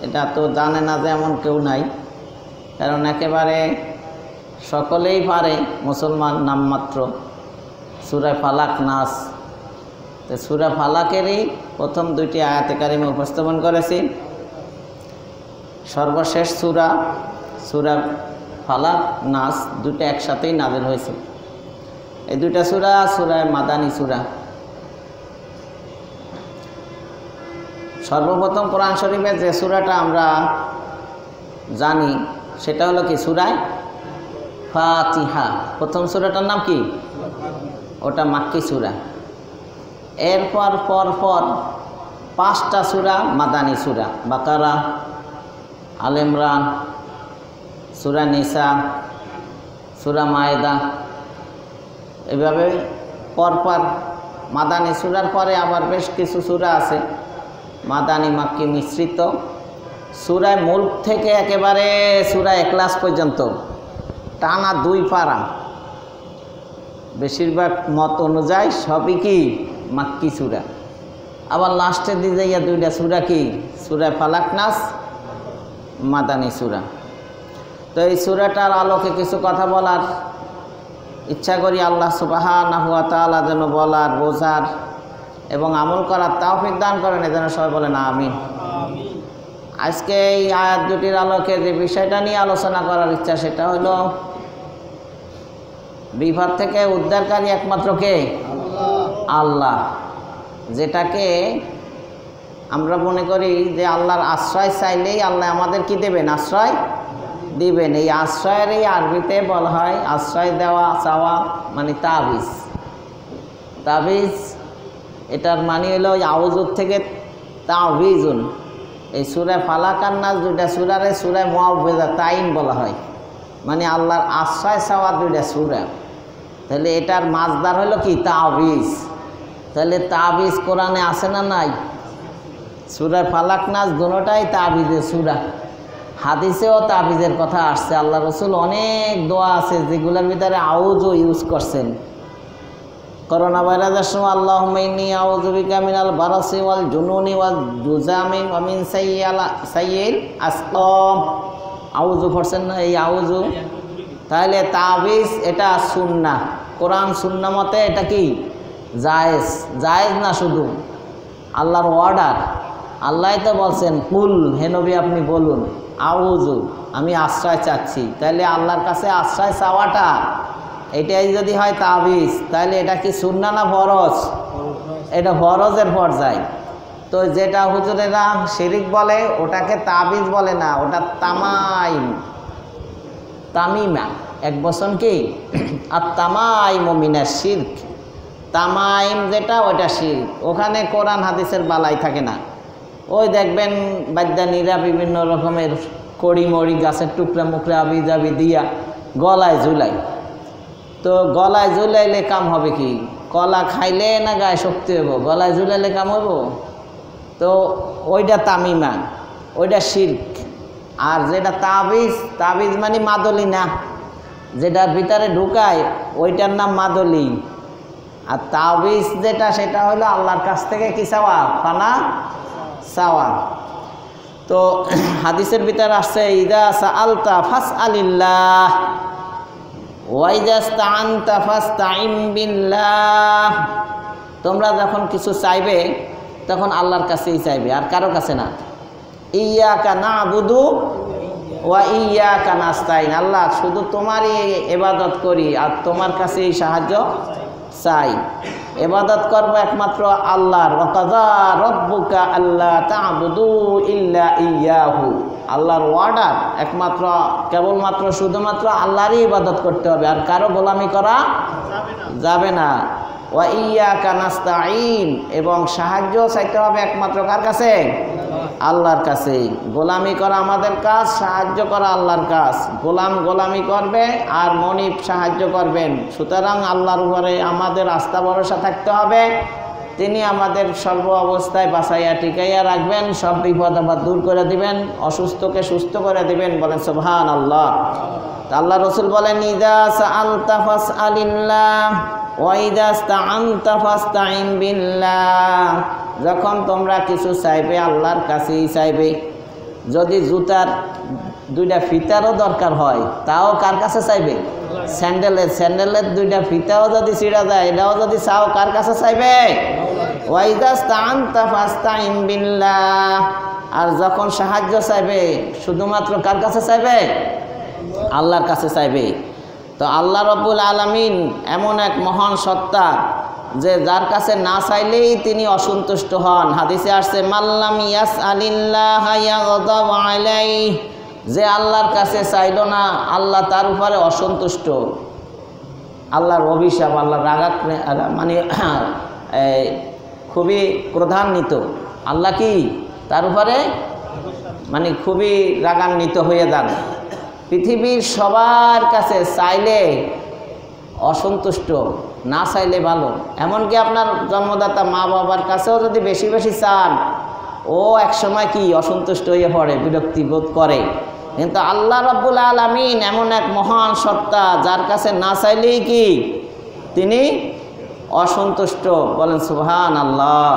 এটা তো জানে না যে এমন কেউ নাই, কারণ একেবারে সকলেই পারে মুসলমান নামমাত্র সূরা ফালাক নাস। তো সূরা ফালাকেরই প্রথম দুইটি আয়াতে কারিমা উপস্থাপন করেছি। সর্বশেষ সূরা ফালাক নাস দুটো একসাথেই নাযিল হয়েছে। এই দুইটা সূরা মাদানী সূরা। সর্বপ্রথম কোরআন শরীফে যে সূরাটা আমরা জানি সেটা হলো কি সূরা ফাতিহা। প্রথম সূরাটার নাম কি? ওটা মাক্কি সূরা। এরপর পর 5টা সূরা মাদানী সূরা, বাকারা, আল ইমরান, সূরা নিসা, সূরা মায়েদা, এভাবে পরপর মাদানী সূরার পরে আবার বেশ কিছু সূরা আছে মাদানী মাক্কি মিশ্রিত। সূরা মুলক থেকে একেবারে সূরা ইখলাস পর্যন্ত টানা 2 পারা, বেশিরভাগ মত অনুযায়ী সবই কি মাক্কি সূরা। আবার লাস্টের দিকে যাইয়া 2টা সূরা কি সূরা ফালাক নাস মাদানী সূরা। তো এই সূরাটার আলোকে কিছু কথা বলার ইচ্ছা করি। আল্লাহ সুবহানাহু ওয়া তাআলা যেন বলার, বোঝার এবং আমল করার তৌফিক দান করেন, এজন্য সবাই বলেন আমিন। আজকে এই আয়াত দুটির আলোকে যে বিষয়টা নিয়ে আলোচনা করার ইচ্ছা সেটা হলো বিপদ থেকে উদ্ধারকারী একমাত্র কে? আল্লাহ। যেটাকে আমরা মনে করি যে আল্লাহর আশ্রয় চাইলেই আল্লাহ আমাদের কি দেবেন? আশ্রয় দিবেন। এই আশ্রয়ের এই আরবিতে বলা হয় আশ্রয় দেওয়া, চাওয়া মানে তাবিজ। তাবিজ এটার মানে হলো আউযুর থেকে তাবিজুন। এই সূরা ফালাক আর নাস দুইটা সূরারে সূরা মুআউযিযাতাইন বলা হয়, মানে আল্লাহর আশ্রয় চাওয়া 2টা সূরা। তাহলে এটার মাসদার হলো কি? তাবিজ। তাহলে তাবিজ কোরআনে আছে না নাই? সূরা ফালাক নাস দুটোটাই তাবিজের সূরা। হাদিসেও তাবিজের কথা আসছে। আল্লাহ রাসূল অনেক দোয়া আছে যেগুলোর ভিতরে আউযু ইউজ করছেন। করোনা ভাইরাসের সময় আল্লাহুম্মা ইন্নী আউযু বিকা মিনাল বারাসি ওয়াল জুনুনি ওয়াল জুজামি ওয়া মিন সাইয়্যিল আসকাম। আউযু পড়ছেন না? এই আউযু। তাহলে তাবিজ এটা সুন্নাহ, কোরআন সুন্নাহ মতে এটা কি জায়েজ। জায়েজ না শুধু আল্লাহর অর্ডার। আল্লাহ তো বলছেন কুল, হে নবী আপনি বলুন আউযু, আমি আশ্রয় চাচ্ছি। তাহলে আল্লাহর কাছে আশ্রয় চাওয়াটা এটাই যদি হয় তাবিজ, তাহলে এটা কি সুন্নাহ না ফরজ? এটা ফরজের পর্যায়। তো যেটা হুজুরেরা শিরিক বলে ওটাকে তাবিজ বলে না, ওটা তামিমা। এক বচন কি? আর তামাইমু মিনাশ শিরক। তামাইম যেটা ওটা শিরক। ওখানে কোরআন হাদিসের বালাই থাকে না। ওই দেখবেন বাদ্যানীরা বিভিন্ন রকমের কড়িমড়ি গাছের টুকরা মুকরা আবি জাবি দিয়া গলায় ঝুলাই। তো গলায় ঝুলাইলে কাম হবে কি? কলা খাইলে না গায়ে শক্তি হইব? গলায় ঝুলাইলে কাম হইব? তো ওইটা তামিমা, ওইটা শিরক। আর যেটা তাবিজ, তাবিজ মানে মাদলি না, যেটার ভিতরে ঢুকায় ওইটার নাম মাদলি। আর তাবিজ যেটা সেটা হলো আল্লাহর কাছ থেকে কি চাওয়া? ফানা চাওয়া। তো হাদিসের ভিতরে আসছে ইযা সাআলতা ফাসআলিল্লাহ ওয়া ইযা ইসতাআনতা ফাসতাইন বিল্লাহ। তোমরা যখন কিছু চাইবে তখন আল্লাহর কাছেই চাইবে, আর কারো কাছে না। ইয়্যাকা না'বুদু ওয়া ইয়্যাকা নাস্তাইন। আল্লাহ শুধু তোমারই ইবাদত করি আর তোমার কাছেই সাহায্য চাই। ইবাদত করব একমাত্র আল্লাহর। ওয়া কাযা রাব্বুকা আল্লা তা'বুদু ইল্লা ইয়্যাহু। আল্লাহর অর্ডার একমাত্র কেবলমাত্র শুধুমাত্র আল্লাহরই ইবাদত করতে হবে, আর কারো গোলামি করা যাবে না। ওয়া ইয়্যাকা নাস্তাইন, এবং সাহায্য চাইতে হবে একমাত্র কার কাছে? আল্লাহর কাছে। গোলামি করা আমাদের কাজ, সাহায্য করা আল্লাহর কাজ। গোলামি করবে আর মনিব সাহায্য করবেন। সুতরাং আল্লাহর উপরে আমাদের আস্থা ভরসা থাকতে হবে। তিনি আমাদের সর্ব অবস্থায় বাঁচাইয়া টিকাইয়া রাখবেন, সব বিপদ আবার দূর করে দিবেন, অসুস্থকে সুস্থ করে দিবেন। বলেন সুবহানাল্লাহ। আল্লাহ রাসূল বলেন ইযা সাআলতা ফাসআলিল্লাহ ওয়া ইযা ইসতাআনতা ফাসতাইন বিল্লাহ। যখন তোমরা কিছু চাইবে আল্লাহর কাছেই চাইবে। যদি জুতার দুইটা ফিতারও দরকার হয় তাও কার কাছে চাইবে? স্যান্ডেলের দুইটা ফিতাও যদি ছিঁড়া যায় এটাও যদি চাও কার কাছে চাইবে? ওয়াইদাস্তাআনতা ফাস্তাইন বিল্লাহ। আর যখন সাহায্য চাইবে শুধুমাত্র কার কাছে চাইবে? আল্লাহর কাছে চাইবে। তো আল্লাহ রাব্বুল আলামিন এমন এক মহান সত্তা যে যার কাছে না চাইলেই তিনি অসন্তুষ্ট হন। হাদিসে আসছে মাল্লাম ইয়াসআলিল্লাহ ইয়াগদাব আলাইহি, যে আল্লাহর কাছে চাইল না আল্লাহ তার উপরে অসন্তুষ্ট। আল্লাহর অভিশাপ, আল্লাহর মানে খুবই ক্রোধান্বিত। আল্লাহ কি তার উপরে মানে খুবই রাগান্বিত হয়ে যান। পৃথিবীর সবার কাছে চাইলে অসন্তুষ্ট, না চাইলে ভালো। এমনকি আপনার জন্মদাতা মা বাবার কাছেও যদি বেশি বেশি চান ও একসময় কি অসন্তুষ্ট হয়ে পড়ে, বিরক্তি বোধ করে। কিন্তু আল্লাহ রাব্বুল আলামিন এমন এক মহান সত্তা যার কাছে না চাইলেই কি তিনি অসন্তুষ্ট। বলেন সুবহানাল্লাহ।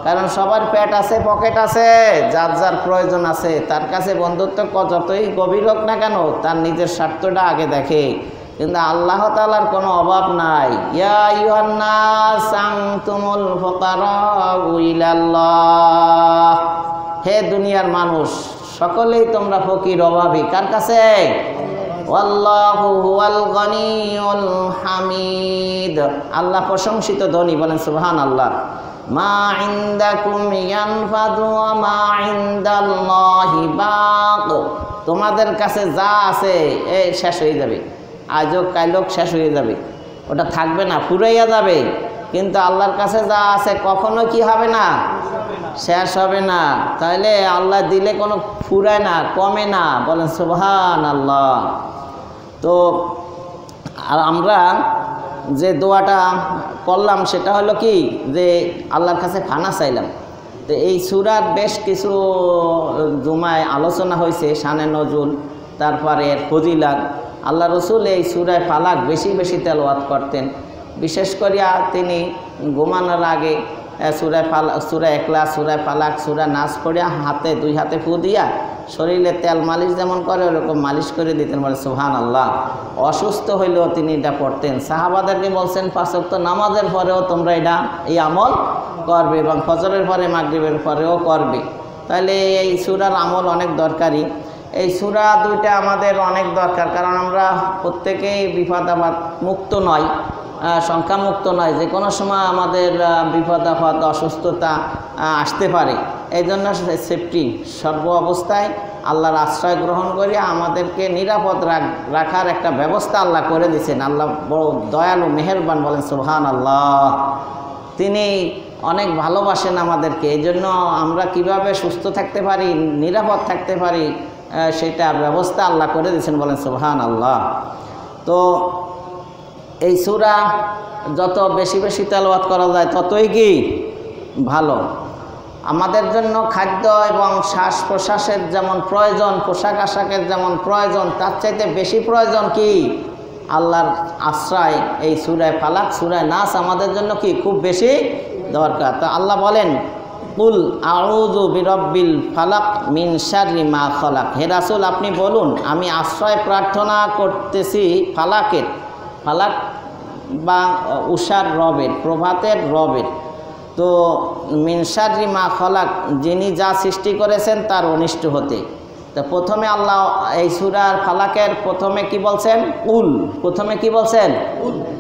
কারণ সবার পেট আছে, পকেট আছে, যার যার প্রয়োজন আছে। তার কাছে বন্ধুত্ব যতই গভীর হোক না কেন তার নিজের স্বার্থটা আগে দেখে। কিন্তু আল্লাহ তাআলার কোনো অভাব নাই। ইয়া আইয়ুহান নাস আনতুমুল ফুকারাউ ইলাল্লাহ, হে দুনিয়ার মানুষ সকলেই তোমরা ফকির, অভাবী। কার কাছে? ওয়াল্লাহু হুয়াল গনিয়ুল হামিদ, আল্লাহ প্রশংসিত ধনী। বলেন সুবহানাল্লাহ। মা ইনদাকুম ইয়ানফাদু ওয়া মা ইনদাল্লাহি বাক, তোমাদের কাছে যা আছে এই শেষ হয়ে যাবে, আজও কাইলো শেষ হয়ে যাবে, ওটা থাকবে না, ফুরাইয়া যাবে। কিন্তু আল্লাহর কাছে যা আছে কখনো কি হবে না? শেষ হবে না। তাহলে আল্লাহ দিলে কোনো ফুরায় না, কমে না। বলেন সুবহানাল্লাহ। তো আর আমরা যে দোয়াটা করলাম সেটা হলো কি, যে আল্লাহর কাছে ফানা চাইলাম। তো এই সূরার বেশ কিছু জুমায় আলোচনা হয়েছে, শানে নজুল, তারপরে এর ফজিলাত। আল্লাহ রসুল এই সূরায় ফালাক বেশি বেশি তেলাওয়াত করতেন। বিশেষ করিয়া তিনি ঘুমানোর আগে সূরা ইখলাস, সূরা ফালাক, সূরা নাস পড়িয়া হাতে দুই হাতে ফু দিয়া শরীরে তেল মালিশ যেমন করে ওরকম মালিশ করে দিতেন। বলে সুবহানাল্লাহ। অসুস্থ হইলেও তিনি এটা পড়তেন। সাহাবাদেরকে বলছেন 5 ওয়াক্ত নামাজের পরেও তোমরা এই আমল করবে এবং ফজরের পরে মাগরিবের পরেও করবে। তাহলে এই সূরার আমল অনেক দরকারি। এই সূরা দুইটা আমাদের অনেক দরকার, কারণ আমরা প্রত্যেকেই বিপদ আপদ মুক্ত নয়, সংখ্যামুক্ত নয়। যে কোনো সময় আমাদের বিপদ আপদ অসুস্থতা আসতে পারে। এই জন্য সেফটি সর্ব অবস্থায় আল্লাহর আশ্রয় গ্রহণ করে আমাদেরকে নিরাপদ রাখার একটা ব্যবস্থা আল্লাহ করে দিয়েছেন। আল্লাহ বড় দয়ালু, মেহেরবান। বলেন সুবহানাল্লাহ। তিনি অনেক ভালোবাসেন আমাদেরকে। এই জন্য আমরা কিভাবে সুস্থ থাকতে পারি, নিরাপদ থাকতে পারি, সেটা ব্যবস্থা আল্লাহ করে দিয়েছেন। বলেন সুবহানাল্লাহ। তো এই সূরা যত বেশি বেশি তেলাওয়াত করা যায় ততই কি ভালো। আমাদের জন্য খাদ্য এবং শ্বাস প্রশ্বাসের যেমন প্রয়োজন, পোশাক আশাকের যেমন প্রয়োজন, তার চাইতে বেশি প্রয়োজন কি আল্লাহর আশ্রয়। এই সূরা ফালাক, সূরা নাস আমাদের জন্য কি খুব বেশি দরকার। তো আল্লাহ বলেন কুল আউযু বিরাব্বিল ফালাক মিন শাররি মা খালাক। হে রাসূল আপনি বলুন আমি আশ্রয় প্রার্থনা করতেছি ফালাকের, ফালাক বা উষার রবের, প্রভাতের রবের। তো মিন শাররি মা খালাক, যিনি যা সৃষ্টি করেছেন তার অনিষ্ট হতে। তো প্রথমে আল্লাহ এই সূরার ফালাকের প্রথমে কি বলছেন? কুল। প্রথমে কি বলছেন?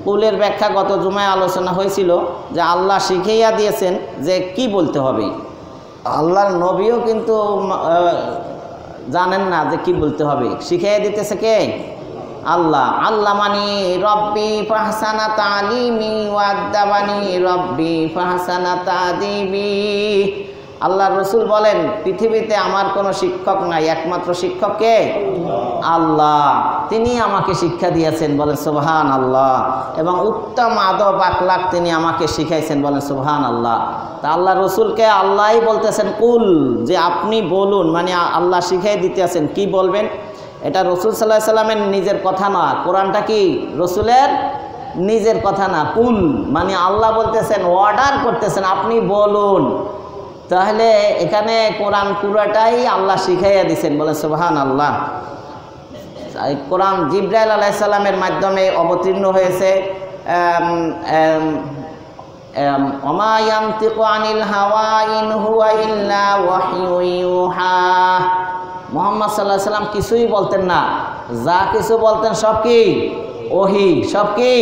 কুলের ব্যাখ্যা গত জুমায় আলোচনা হয়েছিল যে আল্লাহ শিখিয়ে দিয়েছেন যে কি বলতে হবে। আল্লাহর নবীও কিন্তু জানেন না যে কি বলতে হবে, শিখিয়ে দিতেছে কে? আল্লাহ। আল্লামানি রব্বি ফাহসানা তালিমি ওয়াদ্দাবানি রব্বি ফাহসানা তাদিবি। আল্লাহ রসুল বলেন পৃথিবীতে আমার কোনো শিক্ষক নাই, একমাত্র শিক্ষক কে? আল্লাহ। তিনি আমাকে শিক্ষা দিয়েছেন। বলেন সুবহানাল্লাহ। এবং উত্তম আদব আখলাক তিনি আমাকে শিখাইছেন। বলেন সুবহানাল্লাহ। তা আল্লাহ রসুলকে আল্লাহই বলতেছেন কুল, যে আপনি বলুন, মানে আল্লাহ শিখাই দিতেছেন কি বলবেন। এটা রসুল সাল্লাল্লাহু আলাইহি সাল্লামের নিজের কথা না, কোরআনটা কি রসুলের নিজের কথা না। কুল মানে আল্লাহ বলতেছেন, অর্ডার করতেছেন আপনি বলুন। তাহলে এখানে কোরআন পুরাটাই আল্লাহ শিখাইয়া দিয়েছেন, বলে সুবহানাল্লাহ। কোরআন জিবরাইল আলাইহিস সালামের মাধ্যমে অবতীর্ণ হয়েছে। ওমা ইয়ানতিকু আনিল হাওয়া ইন হুয়া ইল্লা ওয়াহয়ু ইউহা। মুহাম্মদ সাল্লাল্লাহু আলাইহি সাল্লাম কিছুই বলতেন না, যা কিছু বলতেন সব কি ওহী, সব কি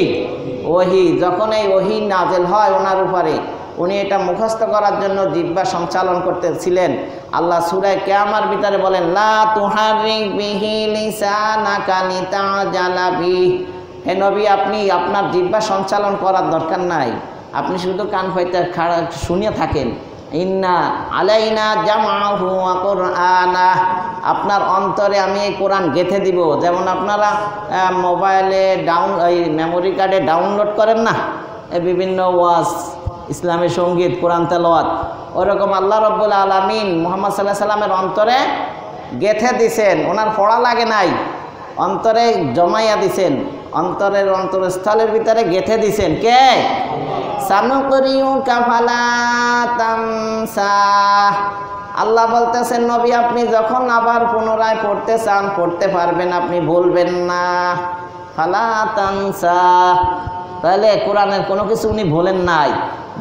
ওহী। যখন এই ওহী নাযিল হয় ওনার উপরে, উনি এটা মুখস্থ করার জন্য জিহ্বা সঞ্চালন করতেছিলেন। আল্লাহ সূরা কিয়ামার ভিতরে বলেন, লা তুহাররিক বিহি লিসানাকা লিতাজালা বিহি। হে নবী, আপনি আপনার জিহ্বা সঞ্চালন করার দরকার নাই, আপনি শুধু কান পাইতে শুনিয়ে থাকেন। ইন্না আলাইনা জামআহু ওয়া কুরআনা, আপনার অন্তরে আমি এই কোরআন গেঁথে দিব। যেমন আপনারা মোবাইলে এই মেমোরি কার্ডে ডাউনলোড করেন না বিভিন্ন ওয়াজ, ইসলামী সঙ্গীত, কোরআন তেলাওয়াত, ওরকম আল্লাহ রাব্বুল আলামিন মুহাম্মদ সাল্লাল্লাহু আলাইহি সাল্লামের অন্তরে গেঁথে দিছেন। ওনার পড়া লাগে নাই, অন্তরে জমাইয়া দিছেন, অন্তরের অন্তরস্থলের ভিতরে গেঁথে দিছেন। কে? সানুকরিউকা ফালা তানসা। আল্লাহ বলতেছেন, নবী আপনি যখন আবার পুনরায় পড়তে চান পড়তে পারবেন, আপনি ভুলবেন না। ফালা তানসা, তাহলে কোরআনের কোনো কিছু উনি ভুলেন নাই,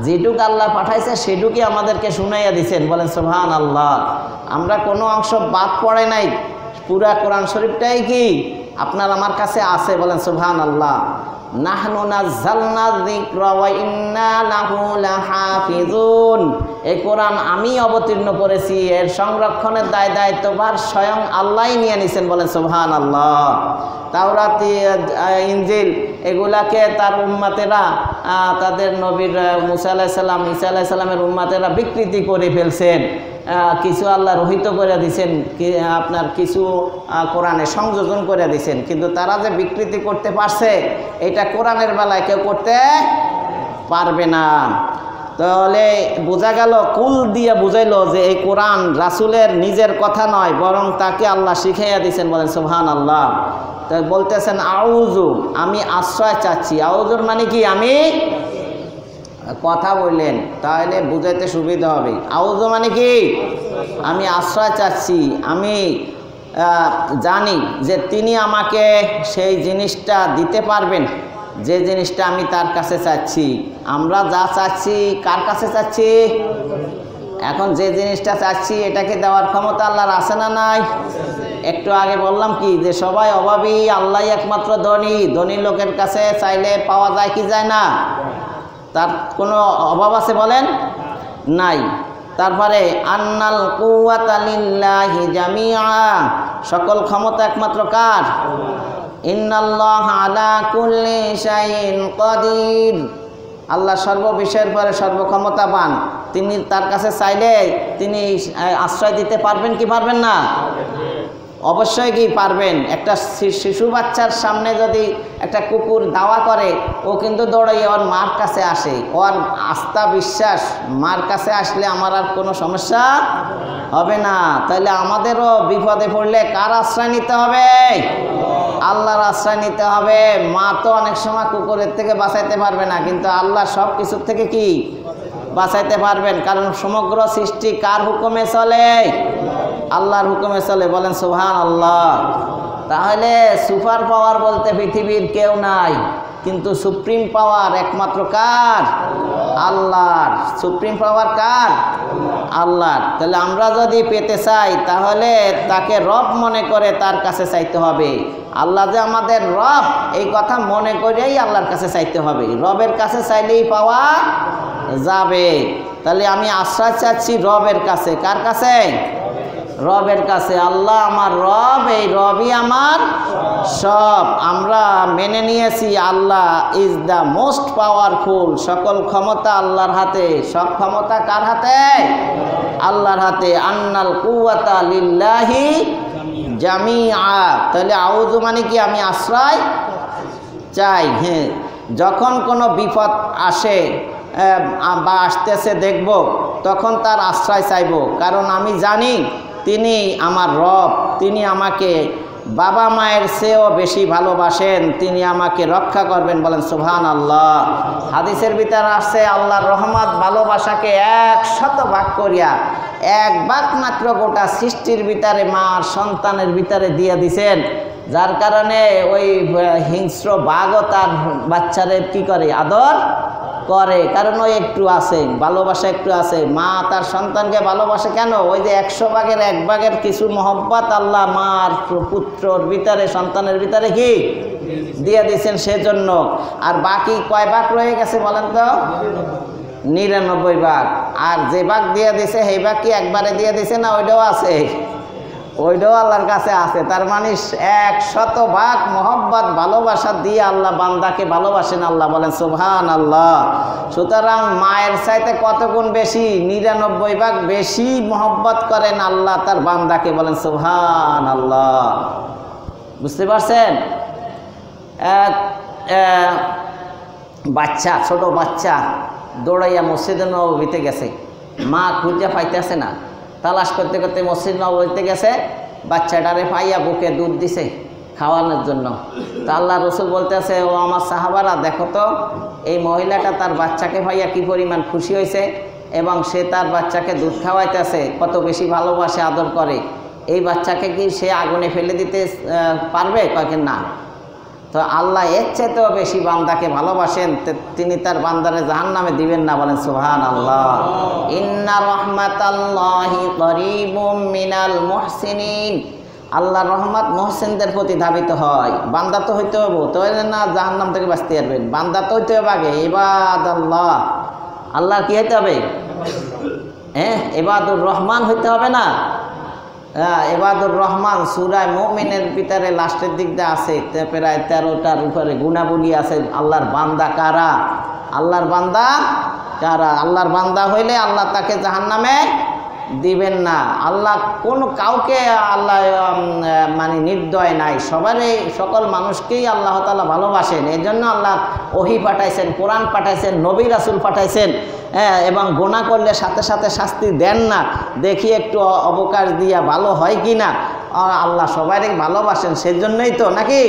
যেটুক আল্লাহ পাঠাইছে সেটুকুই আমাদেরকে শুনাইয়া দিছেন। বলেন সুবহানাল্লাহ। আমরা কোনো অংশ বাদ পড়ে নাই, পুরা কোরআন শরীফটাই কি আপনার আমার কাছে আছে। বলেন সুবহানাল্লাহ। নাহনু নাযালনা যিকরা ওয়া ইন্না লাহু লাহাফিজুন। এই কোরআন আমি অবতীর্ণ করেছি, এর সংরক্ষণের দায়িত্বভার স্বয়ং আল্লাহই নিয়ে নিছেন। বলেন সুবহানাল্লাহ। তাওরাত, ইনজিল এগুলাকে তার উম্মতেরা, তাদের নবীর মুসা আলাইহিস সালাম, ঈসা আলাইহিস সালামের উম্মতেরা বিকৃতি করে ফেলছেন। কিছু আল্লাহ রহিত করে দিয়েছেন, আপনার কিছু কোরআনে সংযোজন করে দিয়েছেন, কিন্তু তারা যে বিকৃতি করতে পারছে এটা কোরআনের বেলায় কেউ করতে পারবে না। তাহলে বোঝা গেল, কুল দিয়ে বুঝাইলো যে এই কোরআন রাসূলের নিজের কথা নয়, বরং তাকে আল্লাহ শিখাইয়া দিয়েছেন। বলেন সুবহানাল্লাহ। তাই বলতেছেন আউযু, আমি আশ্রয় চাচ্ছি। আউযুর মানে কি? আমি কথা বললেন, তাহলে বুঝাইতে সুবিধা হবে। আউযু মানে কি? আমি আশ্রয় চাচ্ছি, আমি জানি যে তিনি আমাকে সেই জিনিসটা দিতে পারবেন, যে জিনিসটা আমি তার কাছে চাচ্ছি। আমরা যা চাচ্ছি কার কাছে চাচ্ছি? এখন যে জিনিসটা চাচ্ছি এটাকে দেওয়ার ক্ষমতা আল্লাহর আছে না নাই? একটু আগে বললাম কি, যে সবাই অভাবী, আল্লাহই একমাত্র ধনী। ধনী লোকের কাছে চাইলে পাওয়া যায় কি যায় না? তার কোনো অভাব আছে বলেন? নাই। তারপরে আন্নাল কুওয়াতা লিল্লাহি জামিআ, সকল ক্ষমতা একমাত্র কার? ইন্নাল্লাহা আলা কুল্লি শাইইন কাদির, আল্লাহ সর্ব বিষয়ের পরে সর্বক্ষমতাবান। তিনি তার কাছে চাইলে তিনি আশ্রয় দিতে পারবেন কি পারবেন না? অবশ্যই কি পারবেন। একটা শিশু বাচ্চার সামনে যদি একটা কুকুর দাওয়া করে, ও কিন্তু দৌড়াইয়ে ওর মার কাছে আসে। ওর আস্থা বিশ্বাস, মার কাছে আসলে আমার আর কোনো সমস্যা হবে না। তাহলে আমাদেরও বিপদে পড়লে কার আশ্রয় নিতে হবে? আল্লাহর আশ্রয় নিতে হবে। মা তো অনেক সময় কুকুরের থেকে বাঁচাইতে পারবে না, কিন্তু আল্লাহ সব কিছুর থেকে কি বাঁচাইতে পারবেন। কারণ সমগ্র সৃষ্টি কার হুকুমে চলে? আল্লাহর হুকুমে চলে। বলেন সুবহানাল্লাহ। তাহলে সুপার পাওয়ার বলতে পৃথিবীর কেউ নাই, কিন্তু সুপ্রিম পাওয়ার একমাত্র কার? আল্লাহর। সুপ্রিম পাওয়ার কার? আল্লাহর। তাহলে আমরা যদি পেতে চাই তাহলে তাকে রব মনে করে তার কাছে চাইতে হবে। আল্লাহ যে আমাদের রব, এই কথা মনে করেই আল্লাহর কাছে চাইতে হবে। রবের কাছে চাইলেই পাওয়া যাবে। তাহলে আমি আশ্রয় চাচ্ছি রবের কাছে। কার কাছে? রবের কাছে। আল্লাহ আমার রব, এই রবই আমার সব। আমরা মেনে নিয়েছি আল্লাহ ইজ দ্য মোস্ট পাওয়ারফুল। সকল ক্ষমতা আল্লাহর হাতে। সব ক্ষমতা কার হাতে? আল্লাহর হাতে। আন্নাল কুওয়াতা লিল্লাহি জামিআ। তাহলে আউযু মানে কি? আমি আশ্রয় চাই। হ্যাঁ, যখন কোনো বিপদ আসে বা আসতেছে দেখব, তখন তার আশ্রয় চাইব। কারণ আমি জানি তিনি আমার রব, তিনি আমাকে বাবা মায়ের চেয়েও বেশি ভালোবাসেন, তিনি আমাকে রক্ষা করবেন, বলেন সুবহানাল্লাহ। হাদিসের ভিতরে আসছে আল্লাহর রহমত ভালোবাসাকে 100 ভাগ করিয়া 1 ভাগ মাত্র গোটা সৃষ্টির ভিতরে মা আর সন্তানের ভিতরে দিয়ে দিছেন, যার কারণে ওই হিংস্র বাঘও তার বাচ্চারে কি করে, আদর করে, কারণ ওই একটু আছে ভালোবাসা, একটু আছে। মা তার সন্তানকে ভালোবাসে কেন? ওই যে 100 ভাগের 1 ভাগের কিছু মহব্বত আল্লাহ মার পুত্রর ভিতরে, সন্তানের ভিতরে কি দিয়ে দিয়েছেন, সেজন্য। আর বাকি কয় ভাগ রয়ে গেছে বলেন তো? 99 ভাগ। আর যে ভাগ দিয়ে দিছে সেই ভাগ কি একবারে দিয়ে দিছে না? ওইটাও আছে, ওইটাও আল্লাহর কাছে আছে। তার মানে 100 ভাগ মহব্বত ভালোবাসা দিয়ে আল্লাহ বান্দাকে ভালোবাসেন, আল্লাহ বলেন সুবহানাল্লাহ। সুতরাং মায়ের চাইতে কত গুণ বেশি, 99 ভাগ বেশি মহব্বত করেন আল্লাহ তার বান্দাকে, বলেন সুবহানাল্লাহ। বুঝতে পারছেন? বাচ্চা, ছোট বাচ্চা দৌড়াইয়া মসজিদে নববীতে গেছে, মা খুঁজে পাইতেছে না, তালাশ করতে করতে মসজিদ নববীতে গেছে, বাচ্চাটারে পাইয়া বুকে দুধ দিছে খাওয়ানোর জন্য। তা আল্লাহ রসুল বলতেছে, ও আমার সাহাবারা দেখো তো এই মহিলাটা তার বাচ্চাকে পাইয়া কি পরিমাণ খুশি হয়েছে, এবং সে তার বাচ্চাকে দুধ খাওয়াইতেছে, কত বেশি ভালোবাসে, আদর করে। এই বাচ্চাকে কি সে আগুনে ফেলে দিতে পারবে? কয়েক না। তো আল্লাহ এর চাইতেও বেশি বান্দাকে ভালোবাসেন, তিনি তার বান্দারে জাহান্নামে দিবেন না, বলেন সুবহানাল্লাহ। ইন্না রাহমাতাল্লাহি করিবুম মিনাল মুহসিনিন। আল্লাহর রহমত মুহসিনদের প্রতি ধাবিত হয়। বান্দা তো হইতে হবে, তো না জাহান্নাম থেকে বাঁচতে পারবেন। বান্দা তো হইতে হবে আগে ইবাদাল্লাহ, আল্লাহর কি হইতে হবে? ইবাদুর রহমান হইতে হবে না? ইবাদুর রহমান সূরা মুমিনের ভিতরে লাস্টের দিক দিয়ে আছে, প্রায় 13টার উপরে গুণাবলী আছে। আল্লাহর বান্দা কারা? আল্লাহর বান্দা কারা? আল্লাহর বান্দা হইলে আল্লাহ তাকে জাহান্নামে দিবেন না। আল্লাহ কোন কাউকে আল্লাহ মানে নির্দয় নাই, সবারই, সকল মানুষকেই আল্লাহ তাআলা ভালোবাসেন। এই জন্য আল্লাহ ওহী পাঠাইছেন, কোরআন পাঠাইছেন, নবী রাসূল পাঠাইছেন, এবং গুনাহ করলে সাথে সাথে শাস্তি দেন না, দেখি একটু অবকাশ দিয়া ভালো হয় কি না। আল্লাহ সবাইকে ভালোবাসেন, সেজন্যই তো নাকি?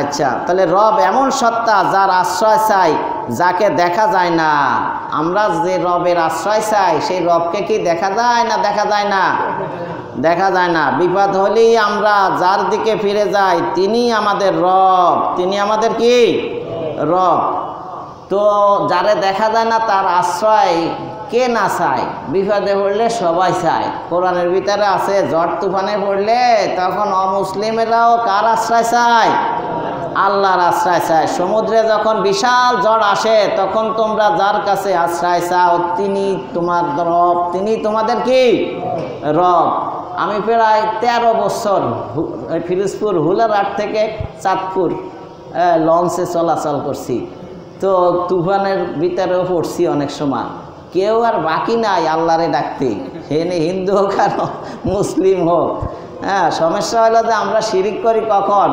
আচ্ছা, তাহলে রব এমন সত্তা যার আশ্রয় চাই, যাকে দেখা যায় না। আমরা যে রবের আশ্রয় চাই, সেই রবকে কি দেখা যায় না? দেখা যায় না, দেখা যায় না। বিপদ হলেই আমরা যার দিকে ফিরে যাই, তিনি আমাদের রব, তিনি আমাদের কি রব। তো যারে দেখা যায় না তার আশ্রয় কে না চায়? বিপদে পড়লে সবাই চায়। কোরআনের ভিতরে আছে, ঝড় তুফানে পড়লে তখন অমুসলিমেরাও কার আশ্রয় চায়? আল্লাহর আশ্রয় চায়। সমুদ্রে যখন বিশাল ঝড় আসে, তখন তোমরা যার কাছে আশ্রয় চাও, তিনি তোমার রব, তিনি তোমাদের কি রব। আমি প্রায় 13 বছর ফিরোজপুর হুলারহাট থেকে চাঁদপুর লঞ্চে চলাচল করছি। তো তুফানের ভিতরেও পড়ছি অনেক সময়। কেউ আর বাকি নাই আল্লাহরে ডাকতে, হেনে হিন্দু হোক আর মুসলিম হোক। সমস্যা হলো যে আমরা শিরিক করি কখন?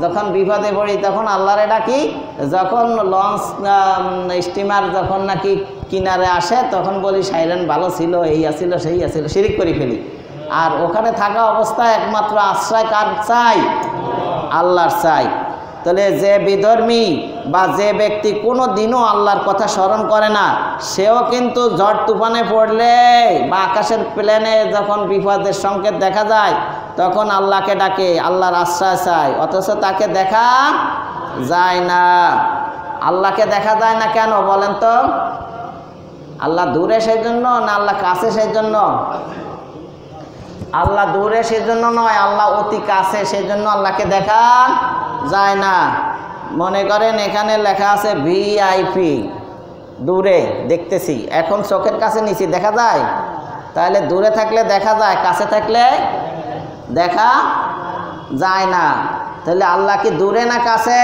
যখন বিপদে পড়ি তখন আল্লাহরে ডাকি, যখন লঞ্চ স্টিমার যখন নাকি কিনারে আসে তখন বলি সাইরেন ভালো ছিল, এই আসিল সেই আসিল, শিরিক করে ফেলি। আর ওখানে থাকা অবস্থায় একমাত্র আশ্রয় কার চাই? আল্লাহর চাই। তাহলে যে বিধর্মী বা যে ব্যক্তি কোনো দিনও আল্লাহর কথা স্মরণ করে না, সেও কিন্তু ঝড় তুফানে পড়লে বা আকাশের প্লেনে যখন বিপদের সংকেত দেখা যায়, তখন আল্লাহকে ডাকে, আল্লাহর আশ্রয় চায়, অথচ তাকে দেখা যায় না। আল্লাহকে দেখা যায় না কেন বলেন তো? আল্লাহ দূরে সেই জন্য না আল্লাহ কাছে সেই জন্য? আল্লাহ দূরে সেজন্য নয়, আল্লাহ অতি কাছে, সেজন্য আল্লাহকে দেখা যায় না। মনে করেন এখানে লেখা আছে ভিআইপি, দূরে দেখতেছি, এখন চোখের কাছে নিচে দেখা যায়? তাহলে দূরে থাকলে দেখা যায়, কাছে থাকলে দেখা যায় না। তাহলে আল্লাহ কি দূরে না কাছে?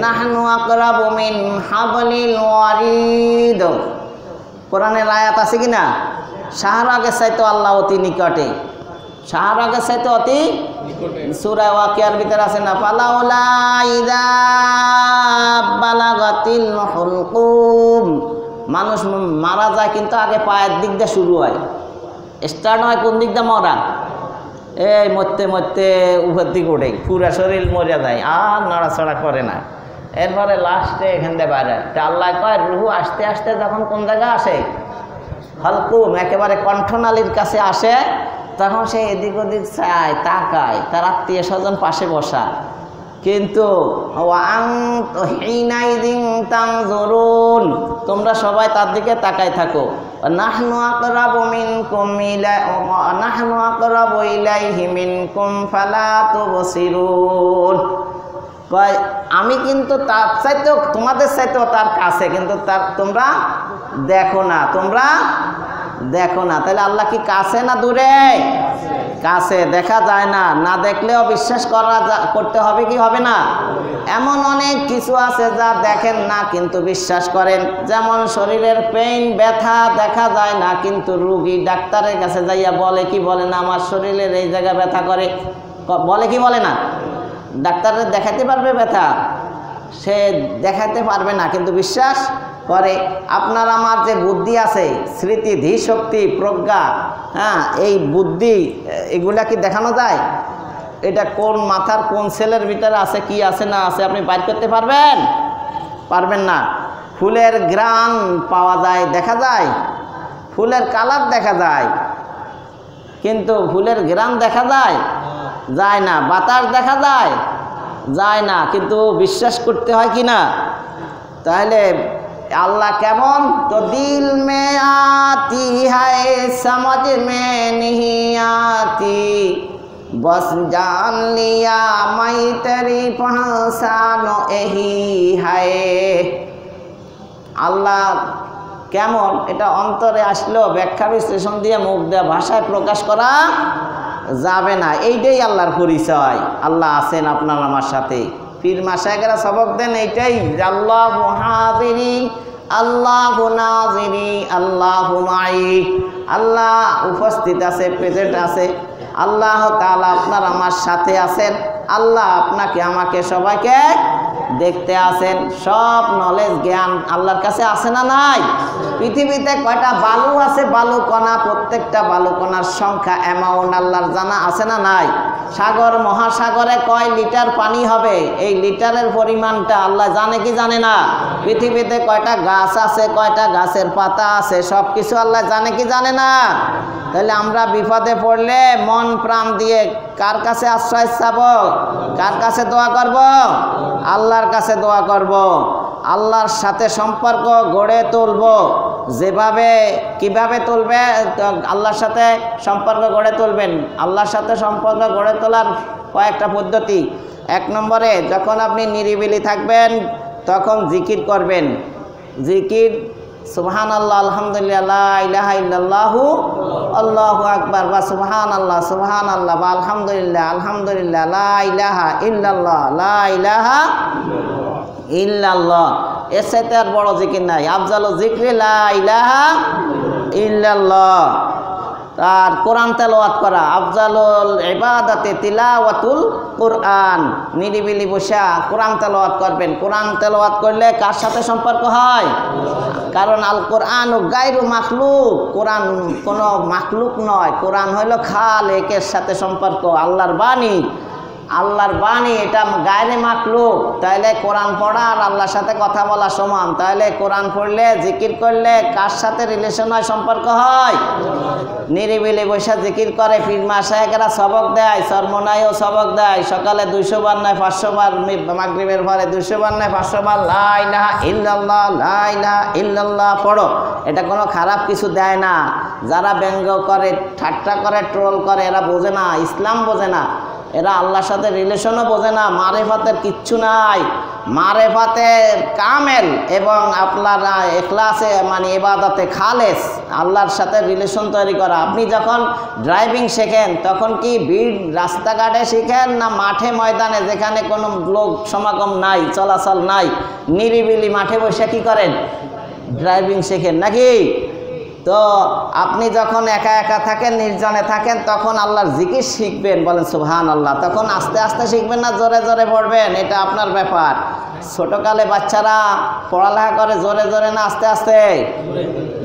নাহনু আকরাবু মিন হাবলিল ওয়ারিদ। কোরআনের আয়াত আছে কিনা? শাহরাগের চাইতে আল্লাহ অতি নিকটে, শাহরাগের চাইতে অতি সূরা ওয়াকিয়ার ভিতরে আছে না, ফালাউলা ইযা বালাগাতিল হুলকুম। মানুষ মারা যায় কিন্তু আগে পায়ের দিক দিয়ে শুরু হয়, স্টার্ট হয় কোন দিক দিয়ে? মরা এই মরতে মরতে উপর দিকে ওঠে, পুরা শরীর মরে যায়, আর নড়াচড়া করে না। এরপরে লাস্টে এখান থেকে বাইরে তা আল্লাহ কয় রুহু আস্তে আস্তে যখন কোন জায়গায় আসে, হালকুম একেবারে কণ্ঠনালীর কাছে আসে, তখন সে এদিক ওদিক চায়, তাকায়, তার আত্মীয় স্বজন পাশে বসা। কিন্তু তোমরা সবাই তার দিকে তাকায় থাকো। নাহনু আকরাবু মিনকুম নাহনু আকরাবু ইলাইহি মিনকুম ফালা তুবসিরুন। কয় আমি কিন্তু তার চাইতেও, তোমাদের চাইতেও তার কাছে, কিন্তু তার তোমরা দেখো না, তোমরা দেখো না। তাহলে আল্লাহ কি কাছে না দূরে? কাছে, দেখা যায় না, না দেখলেও বিশ্বাস করতে হবে কি হবে না? এমন অনেক কিছু আছে যা দেখেন না কিন্তু বিশ্বাস করেন। যেমন শরীরের পেইন, ব্যথা দেখা যায় না, কিন্তু রুগী ডাক্তারের কাছে যাইয়া বলে কি বলে না, আমার শরীরের এই জায়গায় ব্যথা করে, বলে কি বলে না? ডাক্তারের দেখাতে পারবে ব্যথা? সে দেখাতে পারবে না, কিন্তু বিশ্বাস করে। আপনার আমার যে বুদ্ধি আছে, স্মৃতি, ধীশক্তি, প্রজ্ঞা, হ্যাঁ, এই বুদ্ধি এগুলা কি দেখানো যায়? এটা কোন মাথার কোন সেলের ভিতরে আছে, কি আছে না আছে আপনি বাইর করতে পারবেন? পারবেন না। ফুলের ঘ্রাণ পাওয়া যায়, দেখা যায়, ফুলের কালার দেখা যায়, কিন্তু ফুলের ঘ্রাণ দেখা যায়? যায় না। বাতাস দেখা যায়? যায় না, কিন্তু বিশ্বাস করতে হয় কি না? তাহলে আল্লাহ কেমন? তো দিল মে আতি হায় সমঝ মে नहीं आती बस जान लिया मैं तेरी पहचानो यही है। আল্লাহ কেমন এটা অন্তরে আসলেও ব্যাখ্যা বিশ্লেষণ দিয়ে মুখ দিয়ে ভাষায় প্রকাশ করা যাবে না। এইটাই আল্লাহর পরিচয়। আল্লাহ আছেন আপনার আমার সাথে। পীর মাশায়েখরা সবক দেন এইটাই, আল্লাহু হাজিরি আল্লাহু নাজিরি আল্লাহু মাই। আল্লাহ উপস্থিত আছে, প্রেজেন্ট আছে, আল্লাহ তাআলা আপনার আমার সাথে আছেন, আল্লাহ আপনাকে আমাকে সবাইকে দেখতে আছেন। সব নলেজ জ্ঞান আল্লাহর কাছে আছে না নাই? পৃথিবীতে কয়টা বালু আছে, বালুকণা, প্রত্যেকটা বালুকণার সংখ্যা অ্যামাউন্ট আল্লাহর জানা আছে না নাই? সাগর মহাসাগরে কয় লিটার পানি হবে, এই লিটারের পরিমাণটা আল্লাহ জানে কি জানে না? পৃথিবীতে কয়টা গাছ আছে, কয়টা গাছের পাতা আছে, সব কিছু আল্লাহ জানে কি জানে না? তাহলে আমরা বিপদে পড়লে মন প্রাণ দিয়ে কার কাছে আশ্রয় চাব? কার কাছে দোয়া করব? আল্লাহর কাছে দোয়া করব। আল্লাহর সাথে সম্পর্ক গড়ে তুলব। যেভাবে কিভাবে তুলবে? আল্লাহর সাথে সম্পর্ক গড়ে তুলবেন। আল্লাহর সাথে সম্পর্ক গড়ে তোলার কয়েকটা পদ্ধতি। 1 নম্বরে, যখন আপনি নিরিবিলি থাকবেন তখন জিকির করবেন। জিকির সুবহানাল্লাহ, আলহামদুলিল্লাহ, লা ইলাহা ইল্লাল্লাহু আল্লাহু আকবার, বা সুবহানাল্লাহ সুবহানাল্লাহ, বা আলহামদুলিল্লাহ আলহামদুলিল্লাহ, লা ইলাহা ইল্লাল্লাহ লা ইলাহা ইল্লাল্লাহ। এর সাথে আর বড় জিকির নাই। আফজালু যিকরি লা ইলাহা ইল্লাল্লাহ। আর কোরআন তেলাওয়াত করা, আফজালুল ইবাদাতে তিলাওয়াতুল কোরআন। নিরিবিলি বসা কোরআন তেলাওয়াত করবেন। কোরআন তেলাওয়াত করলে কার সাথে সম্পর্ক হয়? কারণ আল কোরআন গায়রু মাখলুক, কোরআন কোনো মাখলুক নয়, কোরআন হলো খালেকের সাথে সম্পর্ক, আল্লাহর বাণী। আল্লাহর বাণী, এটা গায়রে মাখলুক। তাহলে কোরআন পড়া আর আল্লাহর সাথে কথা বলা সমান। তাহলে কোরআন পড়লে, জিকির করলে কার সাথে রিলেশন হয়, সম্পর্ক হয়? নিরিবিলি বসে জিকির করে। পীর মাশায়েখরা সবক দেয়, সরমনাইও সবক দেয়। সকালে 200 বার নয় 500 বার, মাগরিবের পরে 200 বার নয় 500 বার লা ইলাহা ইল্লাল্লাহ লা ইলাহা ইল্লাল্লাহ পড়ো। এটা কোনো খারাপ কিছু দেয় না। যারা ব্যঙ্গ করে, ঠাট্টা করে, ট্রোল করে, এরা বোঝে না, ইসলাম বোঝে না। এরা আল্লাহর সাথে রিলেশনও বোঝে না। মারেফাতের কিচ্ছু নাই। মারেফাতের কামেল এবং আপনার এখলাসে মানে ইবাদতে খালেস, আল্লাহর সাথে রিলেশন তৈরি করা। আপনি যখন ড্রাইভিং শেখেন তখন কি ভিড় রাস্তাঘাটে শিখেন না মাঠে ময়দানে, যেখানে কোনো লোক সমাগম নাই, চলাচল নাই, নিরিবিলি মাঠে বসে কি করেন? ড্রাইভিং শেখেন নাকি? তো আপনি যখন একা একা থাকেন, নির্জনে থাকেন, তখন আল্লাহর জিকির শিখবেন। বলেন সুবহানাল্লাহ। তখন আস্তে আস্তে শিখবেন না জোরে জোরে পড়বেন, এটা আপনার ব্যাপার। ছোটকালে বাচ্চারা পড়ালেখা করে জোরে জোরে না আস্তে আস্তে?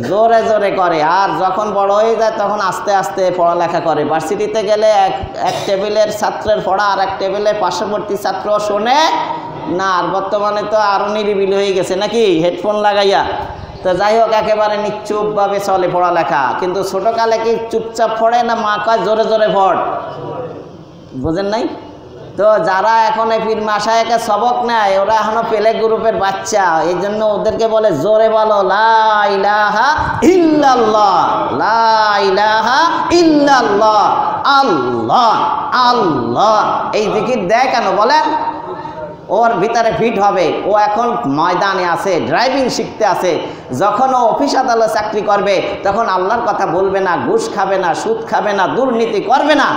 জোরে জোরে করে, আর যখন বড় হয়ে যায় তখন আস্তে আস্তে পড়ালেখা করে। ভার্সিটিতে গেলে এক টেবিলের ছাত্রের পড়া আর এক টেবিলের পার্শ্ববর্তী ছাত্র শোনে না। আর বর্তমানে তো আরও নিরিবিলি হয়ে গেছে নাকি, হেডফোন লাগাইয়া। তো যাই হোক, একেবারে নিশ্চুপভাবে চলে পড়ালেখা। কিন্তু ছোটোকালে কি চুপচাপ পড়ে না মা কয় জোরে জোরে পড়? বুঝেন নাই? তো যারা এখন এই পীর মাশায়েখের সবক নেয় ওরা এখনো পেলে গ্রুপের বাচ্চা, এই জন্য ওদেরকে বলে জোরে বলো লা ইলাহা ইল্লাল্লাহ, লা ইলাহা ইল্লাল্লাহ, আল্লাহ আল্লাহ। এই জিকির দেয় কেন বলেন? ওর ভিতরে ফিট হবে। ও এখন ময়দানে আছে, ড্রাইভিং শিখতে আছে। যখন ও অফিস আদালত চাকরি করবে তখন আল্লাহর কথা বলবে না, ঘুষ খাবে না, সুদ খাবে না, দুর্নীতি করবে না।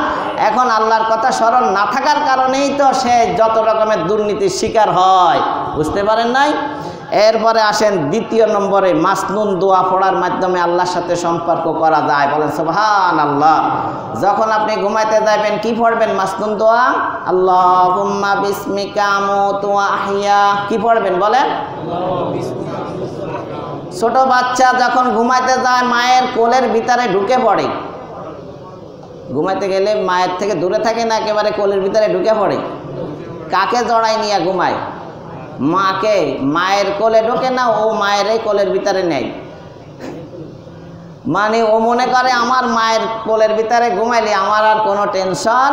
এখন আল্লাহর কথা স্মরণ না থাকার কারণেই তো সে যত রকমের দুর্নীতির শিকার হয়। বুঝতে পারেন নাই? এরপরে আসেন দ্বিতীয় নম্বরে, মাসনুন দোয়া পড়ার মাধ্যমে আল্লাহর সাথে সম্পর্ক করা যায়। বলেন সুবহানাল্লাহ। যখন আপনি ঘুমাইতে যাবেন কি পড়বেন? মাসনুন দোয়া, আল্লাহুম্মা বিসমিকা আমুতু ওয়া আহইয়া। কি পড়বেন বলেন? ছোট বাচ্চা যখন ঘুমাইতে যায় মায়ের কোলের ভিতরে ঢুকে পড়ে। ঘুমাইতে গেলে মায়ের থেকে দূরে থাকে না, একেবারে কোলের ভিতরে ঢুকে পড়ে। কাকে জড়াই নিয়ে ঘুমায়? মাকে। মায়ের কোলে ঢোকে না, ও মায়ের কোলের ভিতরে নেয়। মানে ও মনে করে আমার মায়ের কোলের ভিতরে ঘুমাইলে আমার আর কোনো টেনশন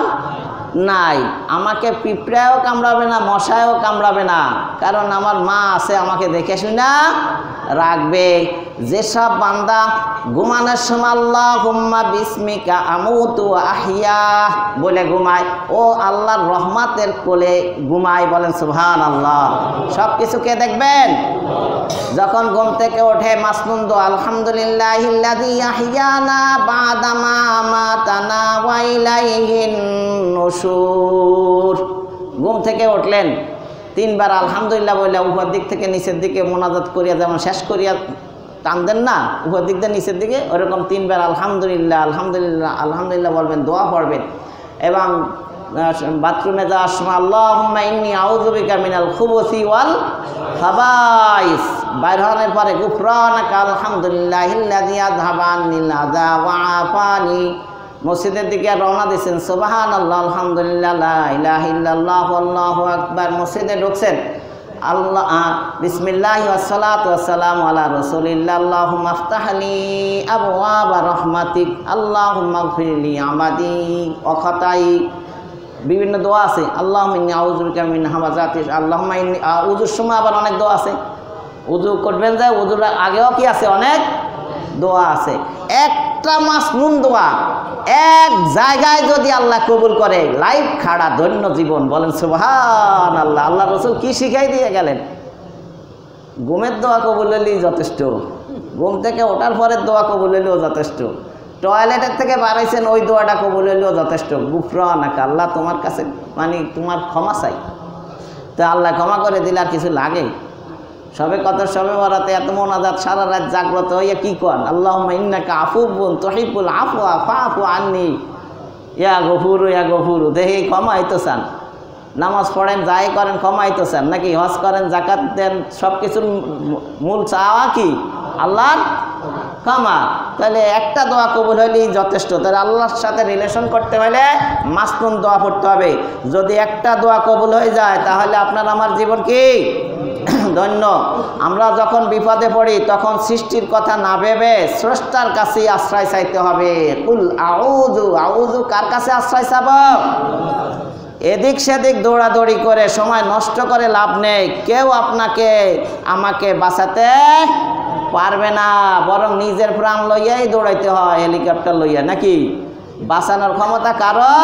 নাই, আমাকে পিঁপড়াও কামড়াবে না, মশাও কামড়াবে না, কারণ আমার মা আছে, আমাকে দেখে শুনা রাখবে। যেসব বান্দা ঘুমানোর সময় আল্লাহুম্মা বিসমিকা আমুতু ওয়া আহইয়া বলে ঘুমায়, ও আল্লাহর রহমতের কোলে ঘুমায়। বলেন সুবহানাল্লাহ। সব কিছুকে দেখবেন। যখন ঘুম থেকে ওঠে মাসনুন দোয়া, আলহামদুলিল্লাহিল্লাযী আহইয়ানা বা'দা মা আমাতানা ওয়া ইলাইহিন নুশুর। ঘুম থেকে উঠলেন, তিনবার আলহামদুলিল্লাহ বলে উপর দিক থেকে নিচের দিকে মোনাজাত করিয়া, যেমন শেষ করিয়া টান দেন না উপর দিক দিয়ে নিচের দিকে, ওরকম তিনবার আলহামদুলিল্লাহ আলহামদুলিল্লাহ আলহামদুলিল্লাহ বলবেন, দোয়া পড়বেন। এবং বাথরুমে যাওয়ার সময় আল্লাহুম্মা ইন্নী আউযু বিকা মিনাল খুবুসি ওয়াল খাবাইস। বাইর হওয়ার পরে গুফরানাকা আলহামদুলিল্লাহিল্লাযী আযহাবা আন্নিল আযা ওয়া আফানি। মসজিদের দিকে রওনা দিয়েছেন, সুবহানাল্লাহ আলহামদুলিল্লাহ লা ইলাহা ইল্লাল্লাহু আল্লাহু আকবার। মসজিদে ঢুকছেন, আল্লাহ বিসমিল্লাহি ওয়াসসালাতু ওয়াসসালামু আলা রাসূলিল্লাহ আল্লাহুম্মা আফতাহলি আবওয়াবা রাহমাতিক আল্লাহুম্মা গফিরলি আমাদি ওয়া খাতাই। বিভিন্ন দোয়া আছে, আল্লাহুম্মা ইন্নী আউযু বিকা মিন হামাযাতি, আল্লাহুম্মা ইন্নী উযুর সময় আবার অনেক দোয়া আছে। উযু করবেন যায়, উযুর আগেও কি আছে? অনেক দোয়া আছে। একটা মাসনুন দোয়া এক জায়গায় যদি আল্লাহ কবুল করে, লাইফ খাড়া, ধন্য জীবন। বলেন সুবহানাল্লাহ। আল্লাহ রাসূল কি শিখাই দিয়ে গেলেন? ঘুমের দোয়া কবুল হলেই যথেষ্ট, ঘুম থেকে ওঠার পরের দোয়া কবুল হলেও যথেষ্ট, টয়লেটের থেকে বাড়াইছেন ওই দোয়াটা কবুল হলেও যথেষ্ট। গুফরানাকা, আল্লাহ তোমার কাছে মানে তোমার ক্ষমা চাই। তো আল্লাহ ক্ষমা করে দিলে আর কিছু লাগে? সবে কত সবে বরাতে এত মোনাজাত, সারা রাত জাগ্রত হইয়া কি কন? আল্লাহুম্মা ইন্নাকা আফুবুন তুহিব্বুল আফওয়া ফাআফু আন্নি ইয়া গফুরু ইয়া গফুরু। দেখি ক্ষমাই তো চান, নামাজ পড়েন, যাই করেন ক্ষমাই তো চান নাকি? হজ করেন, জাকাত দেন, সব কিছুর মূল চাওয়া কি? আল্লাহর ক্ষমা। তাহলে একটা দোয়া কবুল হলেই যথেষ্ট। তাহলে আল্লাহর সাথে রিলেশন করতে হলে মাসনুন দোয়া পড়তে হবে। যদি একটা দোয়া কবুল হয়ে যায় তাহলে আপনার আমার জীবন কি ধন্য। আমরা যখন বিপদে পড়ি তখন সৃষ্টির কথা না ভেবে স্রষ্টার কাছেই আশ্রয় চাইতে হবে। কুল আউযু, আউযু কার কাছে আশ্রয় চাব? এদিক সেদিক দৌড়াদৌড়ি করে সময় নষ্ট করে লাভ নেই। কেউ আপনাকে আমাকে বাঁচাতে পারবে না, বরং নিজের প্রাণ লইয়াই দৌড়াইতে হয়, হেলিকপ্টার লইয়া নাকি? বাঁচানোর ক্ষমতা কারো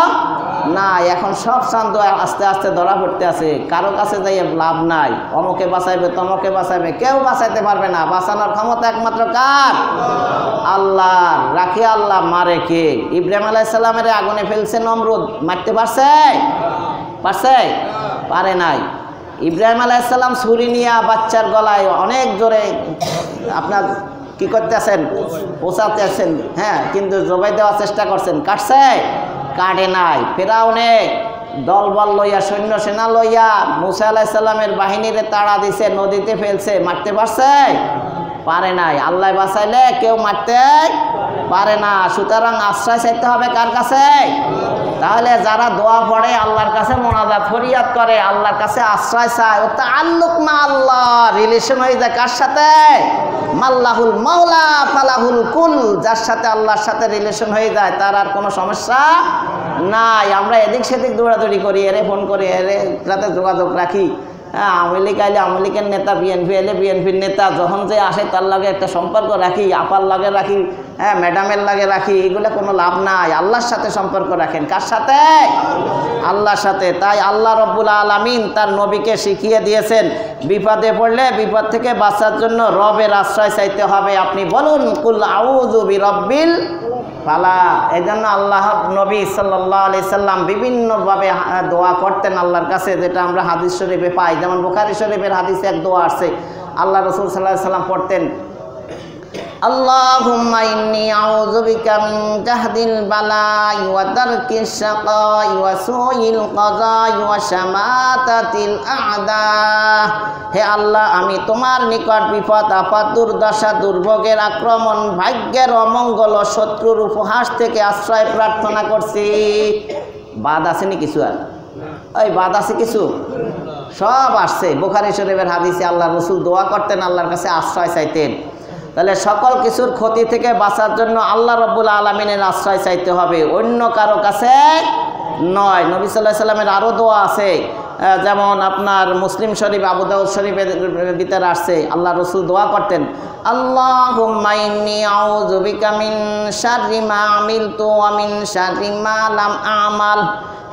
না। এখন সব চান্দ আস্তে আস্তে ধরা পড়তে আছে, কারো কাছে যাই লাভ নাই। অমুকে বাঁচাইবে, তমকে বাঁচাইবে, কেউ বাঁচাইতে পারবে না। বাঁচানোর ক্ষমতা একমাত্র কার? আল্লাহ। রাখি আল্লাহ, মারে কে? ইব্রাহিম আলাইহিস সালামের আগুনে ফেলছে নমরুদ, মারতে পারছে? পারছে? পারে নাই। ইব্রাহিম আলাইহিস সালাম ছুরি নিয়ে বাচ্চার গলায় অনেক জোরে আপনার কি করতে আছেন? পৌঁছাতে আছেন, হ্যাঁ, কিন্তু জবাই দেওয়ার চেষ্টা করছেন, কাটছে? কাটে নাই। ফেরাউনে দলবল লইয়া, সৈন্য সেনা লইয়া মুসা আলাইহিস সালামের বাহিনীরে তাড়া দিছে, নদীতে ফেলছে, মারতে পারছে? পারে নাই। আল্লাহ বাঁচাইলে কেউ মারতে পারে না। সুতরাং আশ্রয় চাইতে হবে কার কাছে? তাহলে যারা দোয়া পড়ে, আল্লাহর কাছে মোনাজাত ফরিয়াদ করে, আল্লাহর কাছে আশ্রয় চায়, ও তাআল্লুক মা আল্লাহ, রিলেশন হয়ে যায় কার সাথে? মাল্লাহুল মাওলা ফালাহুল কুল, যার সাথে আল্লাহর সাথে রিলেশন হয়ে যায় তার আর কোনো সমস্যা নাই। আমরা এদিক সেদিক দৌড়াদৌড়ি করি, এরে ফোন করি, এরে সাথে যোগাযোগ রাখি। হ্যাঁ, আওয়ামী লীগ আইলে আওয়ামী লীগের নেতা, বিএনপি এলে বিএনপির নেতা, যখন যে আসে তার লাগে একটা সম্পর্ক রাখি, আপার লাগে রাখি, হ্যাঁ ম্যাডামের লাগে রাখি, এগুলো কোনো লাভ নাই। আল্লাহর সাথে সম্পর্ক রাখেন। কার সাথে? আল্লাহর সাথে। তাই আল্লাহ রব্বুল আলামিন তার নবীকে শিখিয়ে দিয়েছেন, বিপদে পড়লে বিপদ থেকে বাঁচার জন্য রবের আশ্রয় চাইতে হবে। আপনি বলুন, কুল আউযু বিরব্বিল ফালাক। এই জন্য আল্লাহ নবী সাল্লাল্লাহু আলাইহি সাল্লাম বিভিন্নভাবে দোয়া করতেন আল্লাহর কাছে, যেটা আমরা হাদিস শরীফে পাই। যেমন বুখারী শরীফের হাদিসে এক দোয়া আছে, আল্লাহ রাসূল সাল্লাল্লাহু আলাইহি সাল্লাম পড়তেন, আল্লাহুম্মা ইন্নী আউযু বিকা মিন জাহদিল বালাই ওয়া তারকিশ শাকাই ওয়া সুইল কাযাই ওয়া শামাতাতিল আ'দা। হে আল্লাহ, আমি তোমার নিকট বিপদ আপদ, দুর্দশা, দুর্ভোগের আক্রমণ, ভাগ্যের অমঙ্গল ও শত্রুর উপহাস থেকে আশ্রয় প্রার্থনা করছি। বাদ আসেনি কিছু? আর ওই বাদ আছে কিছু? সব আসছে বুখারী শরীফের হাদিসে। আল্লাহ রাসূল দোয়া করতেন, আল্লাহর কাছে আশ্রয় চাইতেন। তাহলে সকল কিছুর ক্ষতি থেকে বাঁচার জন্য আল্লাহ রব্বুল আলামিনের আশ্রয় চাইতে হবে, অন্য কারো কাছে নয়। নবী সাল্লাল্লাহু আলাইহি সাল্লামের আরও দোয়া আছে, যেমন আপনার মুসলিম শরীফ, আবু দাউদ শরীফের ভিতরে আসছে, আল্লাহ রাসূল দোয়া করতেন, আল্লাহুম্মা ইন্নী আউযু বিকা মিন শাররি মা আমিলতু ওয়া মিন শাররি মা লাম আমাল।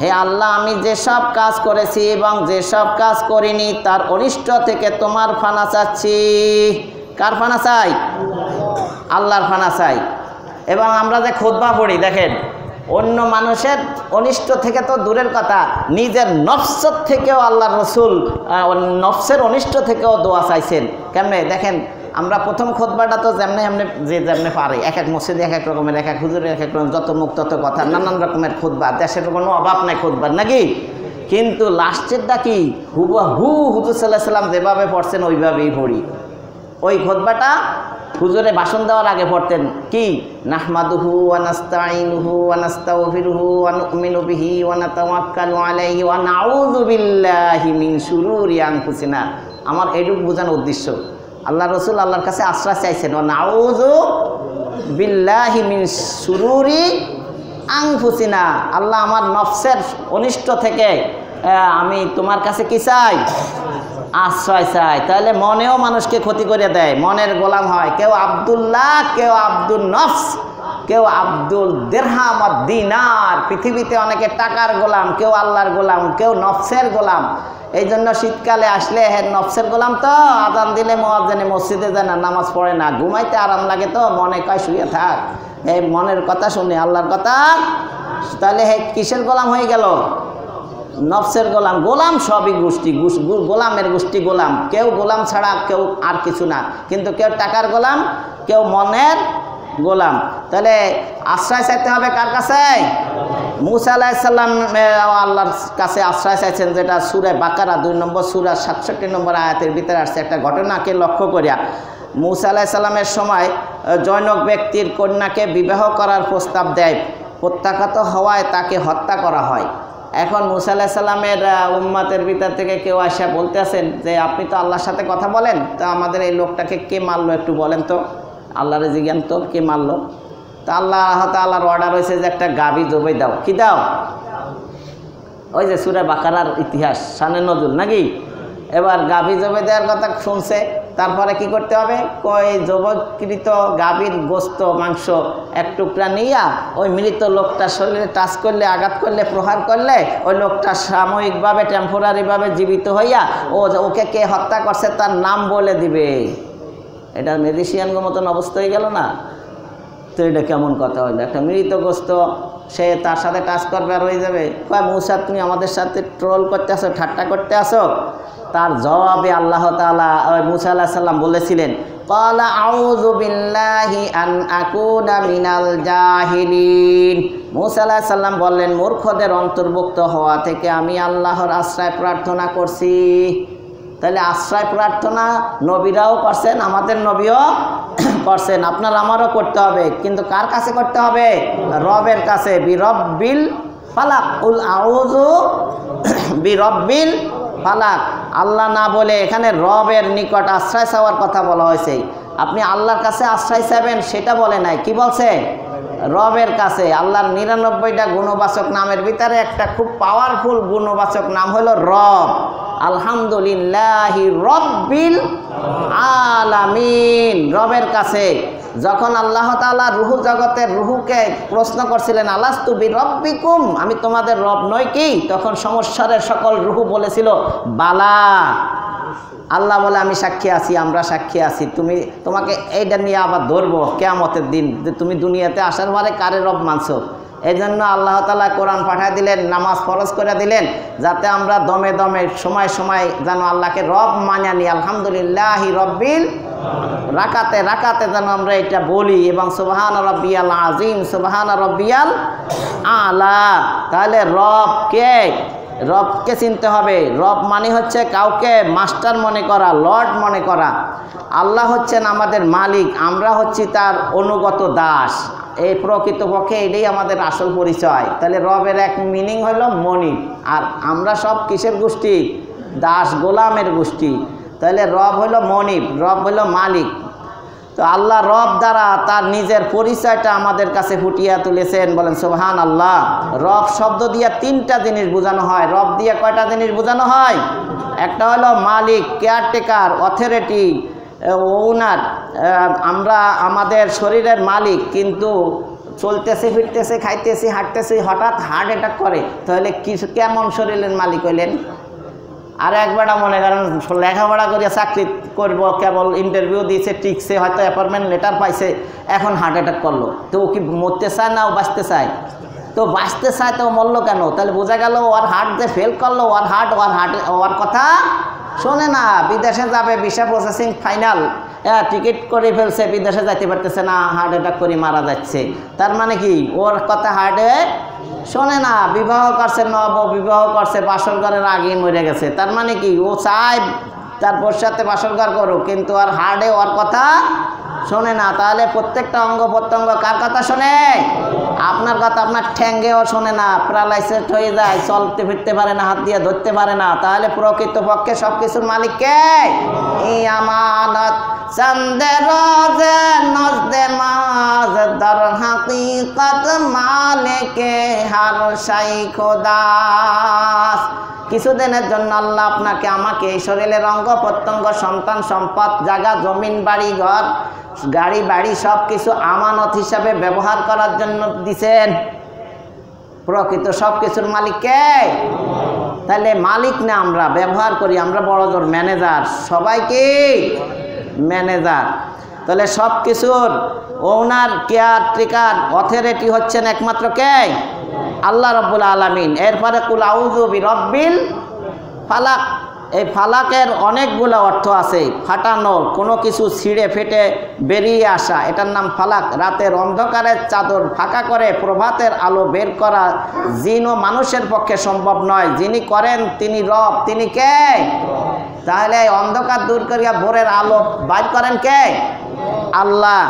হে আল্লাহ, আমি যেসব কাজ করেছি এবং যেসব কাজ করিনি তার অনিষ্ট থেকে তোমার ফানা চাচ্ছি। কার ফানা চাই? আল্লাহর ফানা চাই। এবং আমরা যে খুতবা পড়ি, দেখেন, অন্য মানুষের অনিষ্ট থেকে তো দূরের কথা, নিজের নফস থেকেও আল্লাহর রাসূল নফসের অনিষ্ট থেকেও দোয়া চাইছেন। কেমনে? দেখেন, আমরা প্রথম খুতবাটা তো যেমনি যে যেমনি পারে, এক এক মসজিদে এক এক রকমের, এক এক হুজুরের এক এক রকম, যত মুখ তত কথা, নানান রকমের খুতবা, দেশের কোনো অভাব নাই খুতবার, নাকি? কিন্তু লাস্টেরটা কি? হুবহু হুজুর সাল্লাল্লাহু আলাইহি সাল্লাম যেভাবে পড়ছেন ওইভাবেই পড়ি। ওই খুতবাটা হুজুরে ভাষণ দেওয়ার আগে পড়তেন কি? নাহমাদুহু ওয়া নাস্তাঈনুহু ওয়া নাস্তাগফিরুহু ওয়া নু'মিনু বিহি ওয়া নাতাওয়াক্কালু আলাইহি ওয়া নাউযু বিল্লাহি মিন শুরুরি আনফুসিনা। আমার এইটুকু বোঝানোর উদ্দেশ্য, আল্লাহ রাসূল আল্লাহর কাছে আশ্রয় চাইছেন, ওয়া নাউযু বিল্লাহি মিন শুরুরি আনফুসিনা। আল্লাহ, আমার নফসের অনিষ্ট থেকে আমি তোমার কাছে কি চাই? আশ্রয় চাই। তাহলে মনেও মানুষকে ক্ষতি করে দেয়, মনের গোলাম হয়। কেউ আব্দুল্লাহ, কেউ আব্দুল নফস, কেউ আব্দুল দিরহাম আর দিনার। পৃথিবীতে অনেকে টাকার গোলাম, কেউ আল্লাহর গোলাম, কেউ নফসের গোলাম। এই জন্য শীতকালে আসলে নফসের গোলাম তো আজান দিলে মুয়াজ্জিনে মসজিদে যায় না, নামাজ পড়ে না, ঘুমাইতে আরাম লাগে তো মনে কয় শুয়ে থাক, এই মনের কথা শুনে আল্লাহর কথা। তাহলে কিসের গোলাম হয়ে গেল? নফসের গোলাম। গোলাম সবই গোষ্ঠী, গোলামের গোষ্ঠী গোলাম। কেউ গোলাম ছাড়া কেউ আর কিছু না, কিন্তু কেউ টাকার গোলাম, কেউ মনের গোলাম। তাহলে আশ্রয় চাইতে হবে কার কাছে? মুসা আলাইহিস সালাম আল্লাহর কাছে আশ্রয় চাইছেন, যেটা সূরা বাকারা 2 নম্বর সূরা 67 নম্বর আয়াতের ভিতরে আসছে। একটা ঘটনাকে লক্ষ্য করিয়া, মুসা আলাইহিস সালামের সময় জনৈক ব্যক্তির কন্যাকে বিবাহ করার প্রস্তাব দেয়, প্রত্যাখ্যাত হওয়ায় তাকে হত্যা করা হয়। এখন মুসা আলাইহিস সালামের উম্মতের ভিতর থেকে কেউ আসা বলতে আছেন যে, আপনি তো আল্লাহর সাথে কথা বলেন, তো আমাদের এই লোকটাকে কে মারলো একটু বলেন তো, আল্লাহরে জিজ্ঞান তো কে মারলো। তো আল্লাহ তাআলার অর্ডার হয়েছে যে একটা গাভী জবাই দাও। কি দাও? ওই যে সূরা বাকারার ইতিহাস, শানে নজুল, নাকি? এবার গাভী জবাই দেওয়ার কথা শুনছে, তারপরে কি করতে হবে? কই জবাইকৃত গাভীর গোস্ত মাংস এক টুকরা নিয়া ওই মৃত লোকটার শরীরে টাচ করলে, আঘাত করলে, প্রহার করলে ওই লোকটা সাময়িকভাবে টেম্পোরারিভাবে জীবিত হইয়া ওকে কে হত্যা করছে তার নাম বলে দিবে। এটা মেজিশিয়ানগো মতন অবস্থা হয়ে গেল না? তো এটা কেমন কথা হইলো? একটা মৃত গোস্ত সে তার সাথে টাচ করবে আর হয়ে যাবে। কয় মুসা, তুমি আমাদের সাথে ট্রোল করতে আসো, ঠাট্টা করতে আসো? তার জবাবে আল্লাহ তাআলা মুসা আলাইহিস সালাম বলেছিলেন, ক্বালা আউযু বিল্লাহি আন আকুনা মিনাল জাহিলিন। মুসা আলাইহিস সালাম বললেন, মূর্খদের অন্তর্ভুক্ত হওয়া থেকে আমি আল্লাহর আশ্রয় প্রার্থনা করছি। তাহলে আশ্রয় প্রার্থনা নবীরাও করছেন, আমাদের নবীও করছেন, আপনার আমারও করতে হবে। কিন্তু কার কাছে করতে হবে? রবের কাছে। বিরব্বিল ফালাক, কুল আউযু বিরব্বিল ফালাক। আল্লাহ না বলে এখানে রবের নিকট আশ্রয় চাওয়ার কথা বলা হয়েছে। আপনি আল্লাহর কাছে আশ্রয় চাইবেন সেটা বলে নাই, কি বলছে? রবের কাছে। আল্লাহর 99টা গুণবাচক নামের ভিতরে একটা খুব পাওয়ারফুল গুণবাচক নাম হলো রব। আলহামদুলিল্লাহি রব্বিল আলামিন, রবের কাছে। যখন আল্লাহ তাআলা রুহু জগতের রুহুকে প্রশ্ন করছিলেন আলাস্তু বিরব্বিকুম, আমি তোমাদের রব নই কি? তখন সমস্যারের সকল রুহু বলেছিল বালা। আল্লাহ বলে আমি সাক্ষী আছি, আমরা সাক্ষী আছি। তোমাকে এইটা নিয়ে আবার ধরবো কিয়ামতের দিন, যে তুমি দুনিয়াতে আসার পরে কারে রব মানছো। এই জন্য আল্লাহ তাআলা কোরআন পাঠিয়ে দিলেন, নামাজ ফরজ করে দিলেন, যাতে আমরা দমে দমে সময় সময় যেন আল্লাহকে রব মানিয়ে নিই। আলহামদুলিল্লাহি রব্বিল, রাকাতে রাকাতে যেন আমরা এটা বলি, এবং সুবহান রব্বিয়াল আযীম, সুবহান রব্বিয়াল আলা। তাহলে রব কে? রবকে চিনতে হবে। রব মানে হচ্ছে কাউকে মাস্টার মনে করা, লর্ড মনে করা। আল্লাহ হচ্ছেন আমাদের মালিক, আমরা হচ্ছি তার অনুগত দাস। এই প্রকৃতপক্ষে এটাই আমাদের আসল পরিচয়। তাহলে রবের এক মিনিং হলো মনিব, আর আমরা সব কিসের গোষ্ঠী? দাস গোলামের গোষ্ঠী। তাহলে রব হলো মনিব, রব হলো মালিক। তো আল্লাহ রব দ্বারা তার নিজের পরিচয়টা আমাদের কাছে ফুটিয়ে তুলেছেন, বলেন সুবহান আল্লাহ। রব শব্দ দিয়ে 3টা জিনিস বোঝানো হয়। রব দিয়ে কয়টা জিনিস বোঝানো হয়? একটা হলো মালিক, কেয়ারটেকার, অথরিটি, ওনার। আমরা আমাদের শরীরের মালিক, কিন্তু চলতেছি, ফিরতেছি, খাইতেছি, হাঁটতেছি, হঠাৎ হার্ট অ্যাটাক করে, তাহলে কেমন শরীরের মালিক হইলেন? আর একবার মনে করেন লেখাপড়া করিয়া চাকরি করব, কেবল ইন্টারভিউ দিয়েছে, টিকছে, হয়তো অ্যাপয়েন্টমেন্ট লেটার পাইছে, এখন হার্ট অ্যাটাক করলো। তো ও কি মরতে চায় না ও বাঁচতে চায়? তো বাঁচতে চায়, তো মরলো কেন? তাহলে বোঝা গেল ওর হার্ট যে ফেল করলো, ওর কথা শোনে না। বিদেশে যাবে, ভিসা প্রসেসিং ফাইনাল, টিকিট করে ফেলছে, বিদেশে যাইতে পারতেছে না, হার্ট অ্যাটাক করে মারা যাচ্ছে। তার মানে কি? ওর কথা হার্টে শোনে না। বিবাহ করছে, বিবাহ করছে, বাসর ঘরের আগেই মরে গেছে। তার মানে কি? ও চায় তার বোর সাথে বাসর ঘর করুক, কিন্তু আর হার্টে ওর কথা শোনে না। তাহলে প্রত্যেকটা অঙ্গ প্রত্যঙ্গ কার কথা শোনে? আপনার কথা। আপনার ঠ্যাঙ্গেও শোনে না, প্যারালাইসিস হয়ে যায়, চলতে ফিরতে পারে না, হাত দিয়ে ধরতে পারে না। তাহলে প্রকৃতপক্ষে সব কিছুর মালিক কে? এই আমানত চন্দে রোজে নজদে মাজ দর হাকিকত মালিকে হার শাই খোদা। কিছুদিনের জন্য আল্লাহ আপনাকে আমাকে এই শরীরের অঙ্গ প্রত্যঙ্গ, সন্তান, সম্পদ, জায়গা, জমিন, বাড়ি, ঘর, গাড়ি বাড়ি সব কিছু আমানত হিসাবে ব্যবহার করার জন্য দিছেন। প্রকৃত সব কিছুর মালিক কে? তাহলে মালিক না, আমরা ব্যবহার করি, আমরা বড় জোর ম্যানেজার। সবাই কি ম্যানেজার? তাহলে সব কিছুর ওনার, কেয়ারটেকার, অথরিটি হচ্ছেন একমাত্র কে? আল্লাহ রব্বুল আলামিন। এরপরে কুল আউযু বিরব্বিল ফালাক। এই ফালাকের অনেকগুলো অর্থ আছে। ফাটানো, কোনো কিছু ছিঁড়ে ফেটে বেরিয়ে আসা, এটার নাম ফালাক। রাতের অন্ধকারের চাদর ফাঁকা করে প্রভাতের আলো বের করা জিন ও মানুষের পক্ষে সম্ভব নয়। যিনি করেন তিনি রব। তিনি কে? তাহলে অন্ধকার দূর করিয়া ভোরের আলো বাইর করেন কে? আল্লাহ।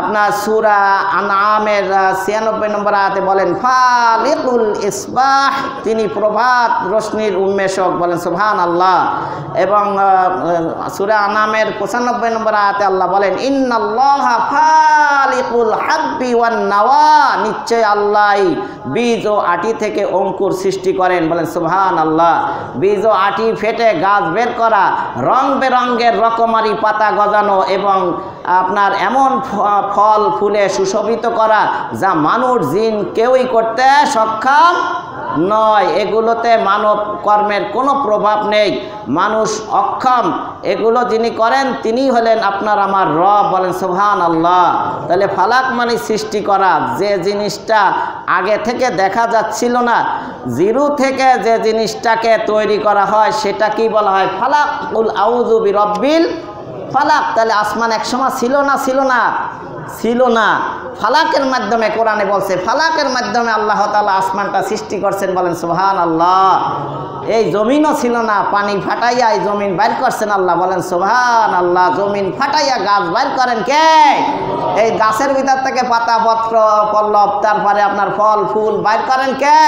আপনার সূরা আনআমের 96 নম্বর আয়াতে বলেন ফালিকুল ইসবাহ, তিনি প্রভাত রশ্মির উন্মেষক, বলেন সুবহানাল্লাহ। এবং সূরা আনআমের 95 নম্বর আয়াতে আল্লাহ বলেন ইন্নাল্লাহা ফালিকুল হাব্বি ওয়ান নাওয়া, নিশ্চয় আল্লাহ বীজ ও আটি থেকে অঙ্কুর সৃষ্টি করেন, বলেন সুবহানাল্লাহ। বীজ ও আটি ফেটে গাছ বের করা, রং বেরঙের রকমারি পাতা গজানো, এবং আপনার এমন ফল ফুলে সুশোভিত করা যা মানুষ জিন কেউই করতে সক্ষম নয়। এগুলোতে মানব কর্মের কোনো প্রভাব নেই, মানুষ অক্ষম। এগুলো যিনি করেন তিনি হলেন আপনার আমার রব, বলেন সুবহানাল্লাহ। তাহলে ফালাক মানে সৃষ্টি করা। যে জিনিসটা আগে থেকে দেখা যাচ্ছিল না, জিরো থেকে যে জিনিসটাকে তৈরি করা হয় সেটা কি বলা হয়? ফালাক। কুল আউযু বিরব্বিল ফালাক। তাহলে আসমান একসময় ছিল না? ছিল না? ছিল না। ফালাকের মাধ্যমে কোরআনে বলছে, ফালাকের মাধ্যমে আল্লাহ তাআলা আসমানটা সৃষ্টি করছেন, বলেন সুবহানাল্লাহ। এই জমিনও ছিল না, পানি ফাটাইয়া এই জমিন বাইর করছেন আল্লাহ, বলেন সুবহানাল্লাহ। জমিন ফাটাইয়া গাছ বাইর করেন কে? এই গাছের ভিতর থেকে পাতা পত্র পল্লব তারপরে আপনার ফল ফুল বাইর করেন কে?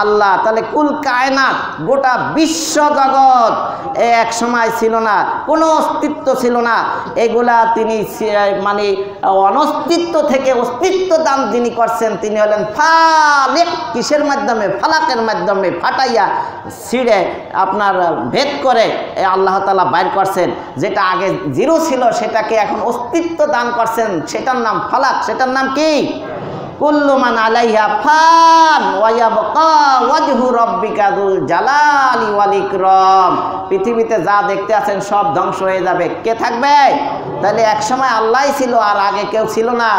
আল্লাহ। তাহলে কুল কায়নাত, গোটা বিশ্ব জগৎ এক সময় ছিল না, কোনো অস্তিত্ব ছিল না। এগুলা তিনি মানে অনস্তিত্ব থেকে অস্তিত্ব দান যিনি করছেন তিনি হলেন ফালিক। কিসের মাধ্যমে? ফালাকের মাধ্যমে ফাটাইয়া ছিঁড়ে আপনার ভেদ করে আল্লাহ তাআলা বাইর করছেন। যেটা আগে জিরো ছিল সেটাকে এখন অস্তিত্ব দান করছেন, সেটার নাম ফালাক। সেটার নাম কি? কুল্লু মান আলাইহা ফান ওয়া ইয়াবকা ওয়াজহু রাব্বিকা যুল জালালি ওয়াল ইকরাম। পৃথিবীতে যা দেখতে আছেন সব ধ্বংস হয়ে যাবে, কে থাকবে? তাহলে এক সময় আল্লাহই ছিল আর আগে কেউ ছিল না।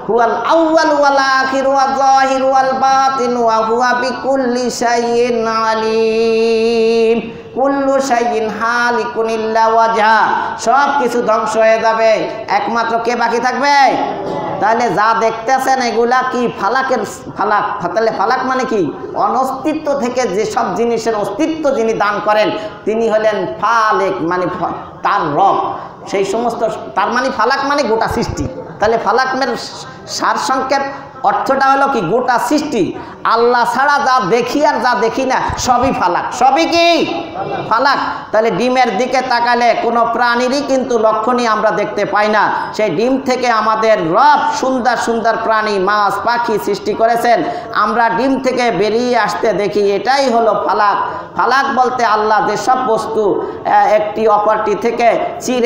হুয়াল আউয়াল ওয়াল আখির ওয়াল যাহির ওয়াল বাতিন ওয়া হুয়া বিকুল্লি শাইইন আলিম। কুল্লু শাইইন হালিকুন ইল্লা ওয়াজহা। সব কিছু ধ্বংস হয়ে যাবে, একমাত্র কে বাকি থাকবে? তাহলে যা দেখতেছেন এগুলা কি? ফালাকের ফালাক। তাহলে ফালাক মানে কি? অনস্তিত্ব থেকে যেসব জিনিসের অস্তিত্ব যিনি দান করেন তিনি হলেন ফালেক, মানে তার রব। সেই সমস্ত, তার মানে ফালাক মানে গোটা সৃষ্টি। তাহলে ফালাকের সার সংক্ষেপ অর্থটা হলো কি? গোটা সৃষ্টি। আল্লাহ ছাড়া যা দেখি আর যা দেখি না সবই ফালাক। সবই কি? ফালাক। তাহলে ডিমের দিকে তাকালে কোনো প্রাণীরই কিন্তু লক্ষণই আমরা দেখতে পাই না। সেই ডিম থেকে আমাদের রব সুন্দর সুন্দর প্রাণী মাছ পাখি সৃষ্টি করেছেন, আমরা ডিম থেকে বেরিয়ে আসতে দেখি, এটাই হলো ফালাক। ফালাক বলতে আল্লাহ যেসব বস্তু একটি অপরটি থেকে চিরে